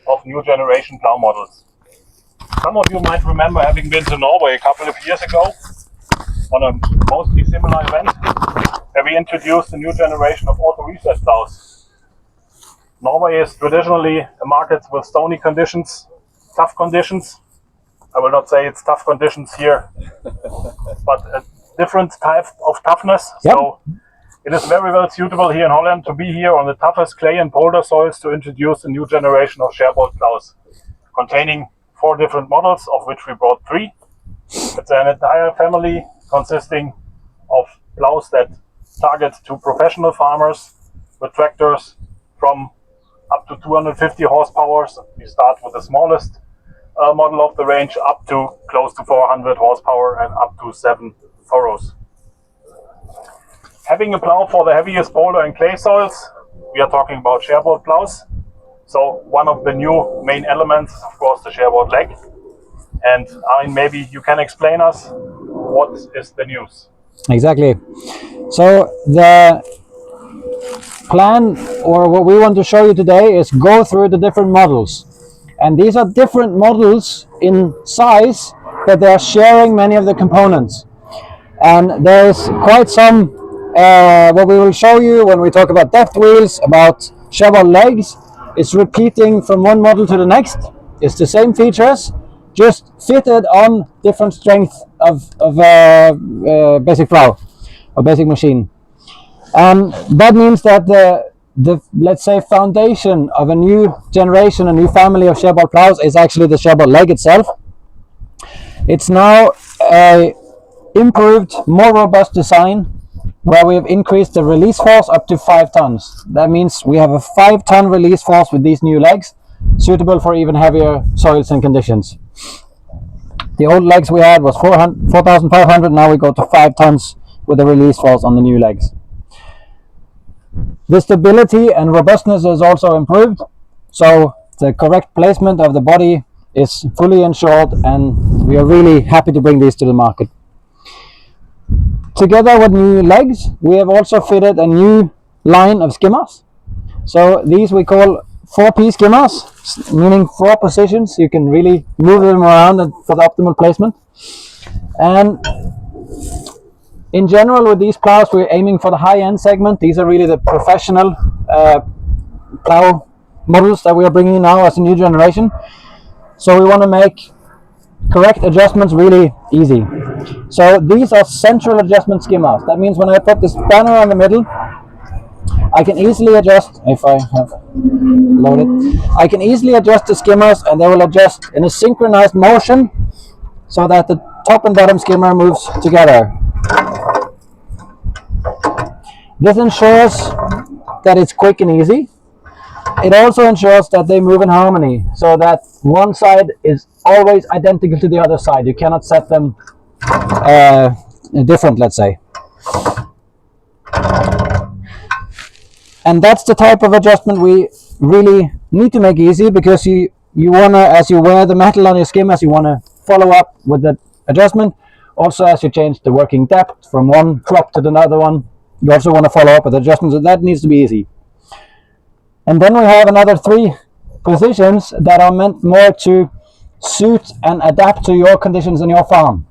of new generation plow models. Some of you might remember having been to Norway a couple of years ago on a mostly similar event where we introduced a new generation of auto reset plows. Norway is traditionally a market with stony conditions, tough conditions. I will not say it's tough conditions here, but a different type of toughness. Yep. So it is very well suitable here in Holland to be here on the toughest clay and boulder soils to introduce a new generation of Shearbolt plows, containing 4 different models, of which we brought 3. It's an entire family consisting of plows that target to professional farmers with tractors from up to 250 horsepower. We start with the smallest model of the range up to close to 400 horsepower and up to 7 furrows. Having a plow for the heaviest boulder and clay soils, we are talking about Shearbolt plows. So one of the new main elements is of course the Shearbolt leg. And I mean, maybe you can explain us what is the news. Exactly. So the plan, or what we want to show you today, is go through the different models. And these are different models in size, but they are sharing many of the components. And there's quite some, what we will show you when we talk about depth wheels, about Shearbolt legs. It's repeating from one model to the next. It's the same features, just fitted on different strength of basic plow or basic machine. And that means that the let's say foundation of a new generation, a new family of Shearbolt plows is actually the Shearbolt leg itself. It's now a improved, more robust design where we have increased the release force up to 5 tons. That means we have a 5-ton release force with these new legs, suitable for even heavier soils and conditions. The old legs we had was 4,500, now we go to 5 tons with the release force on the new legs. The stability and robustness is also improved, so the correct placement of the body is fully ensured, and we are really happy to bring these to the market. Together with new legs, we have also fitted a new line of skimmers. So these we call 4P skimmers, meaning 4 positions. You can really move them around for the optimal placement. And in general, with these plows, we're aiming for the high-end segment. These are really the professional plow models that we are bringing now as a new generation. So we want to make correct adjustments really easy. So these are central adjustment skimmers. That means when I put this spanner in the middle, I can easily adjust, if I have loaded, I can easily adjust the skimmers, and they will adjust in a synchronized motion so that the top and bottom skimmer moves together. This ensures that it's quick and easy. It also ensures that they move in harmony, so that one side is always identical to the other side. You cannot set them different, let's say. And that's the type of adjustment we really need to make easy, because you want to, as you wear the metal on your skimmers, you want to follow up with the adjustment. Also, as you change the working depth from one crop to another one, you also want to follow up with adjustments, and that needs to be easy. And then we have another 3 positions that are meant more to suit and adapt to your conditions in your farm.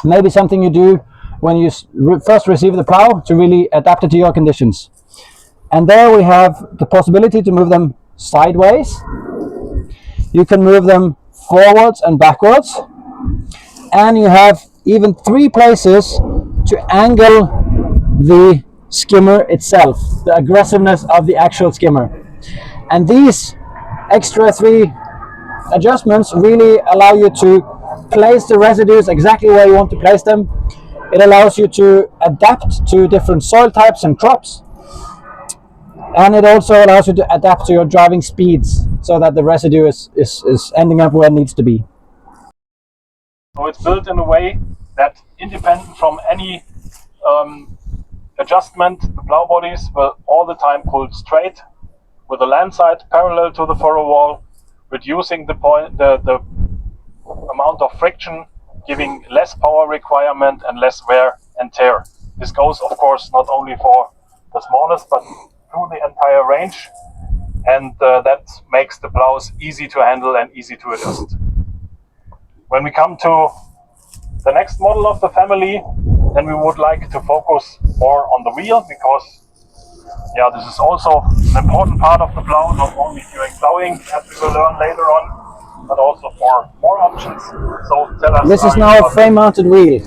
Maybe something you do when you first receive the plow to really adapt it to your conditions. And there we have the possibility to move them sideways. You can move them forwards and backwards. And you have even 3 places to angle the skimmer itself, the aggressiveness of the actual skimmer. And these extra 3 adjustments really allow you to place the residues exactly where you want to place them. It allows you to adapt to different soil types and crops. And it also allows you to adapt to your driving speeds so that the residue is ending up where it needs to be. So it's built in a way that, independent from any adjustment, the plow bodies will all the time pull straight with the land side parallel to the furrow wall, reducing the amount of friction, giving less power requirement and less wear and tear. This goes, of course, not only for the smallest, but through the entire range. and that makes the plows easy to handle and easy to adjust. When we come to the next model of the family, then we would like to focus more on the wheel, because this is also an important part of the plow, not only during plowing, as we will learn later on, but also for more options. So tell us. This is now a frame-mounted wheel,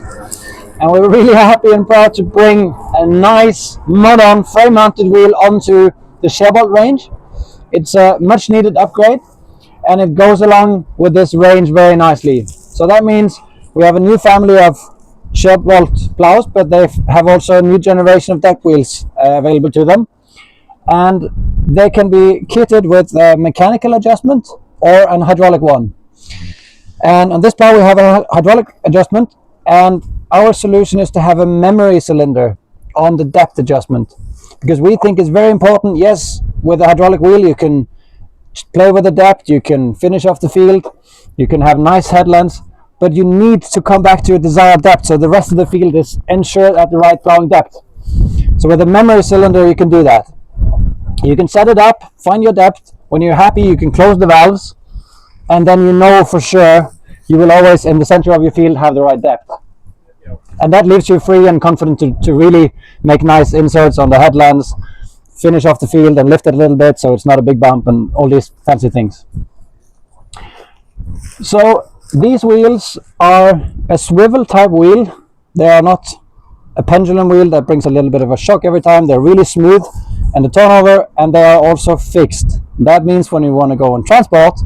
and we're really happy and proud to bring a nice modern frame-mounted wheel onto the Shearbolt range. It's a much-needed upgrade, and it goes along with this range very nicely. So that means we have a new family of Shearbolt plows, but they have also a new generation of deck wheels available to them, and they can be kitted with a mechanical adjustment or an hydraulic one. And on this plow we have a hydraulic adjustment, and our solution is to have a memory cylinder on the depth adjustment, because we think it's very important. Yes, with a hydraulic wheel you can play with the depth, you can finish off the field, you can have nice headlands, but you need to come back to a desired depth, so the rest of the field is ensured at the right plowing depth. So with a memory cylinder you can do that. You can set it up, find your depth. When you're happy you can close the valves, and then you know for sure you will always in the center of your field have the right depth. And that leaves you free and confident to really make nice inserts on the headlands, finish off the field and lift it a little bit so it's not a big bump and all these fancy things. So these wheels are a swivel type wheel. They are not a pendulum wheel that brings a little bit of a shock every time. They're really smooth and the turnover, and they are also fixed. That means when you want to go on transport,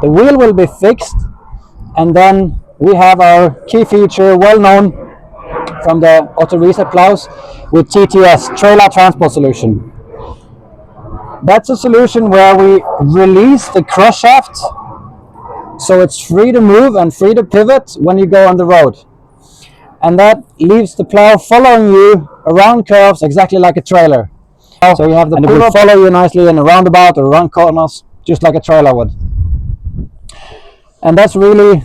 the wheel will be fixed, and then we have our key feature, well known from the auto reset plows, with TTS, trailer transport solution. That's a solution where we release the cross shaft so it's free to move and free to pivot when you go on the road, and that leaves the plow following you around curves exactly like a trailer. So you have the, and it will follow you nicely in a roundabout or around corners just like a trailer would. And that's really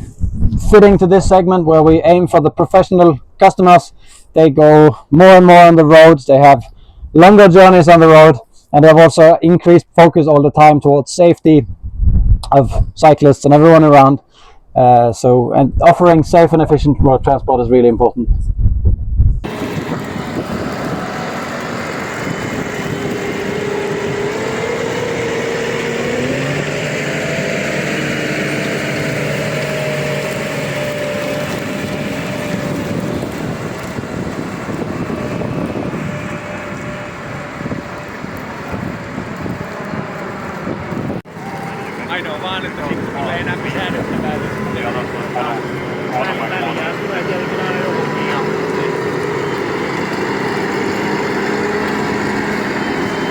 fitting to this segment where we aim for the professional customers. They go more and more on the roads, they have longer journeys on the road, and they have also increased focus all the time towards safety of cyclists and everyone around. And offering safe and efficient road transport is really important. Ainoa vaan, että sitten tulee enää mitään.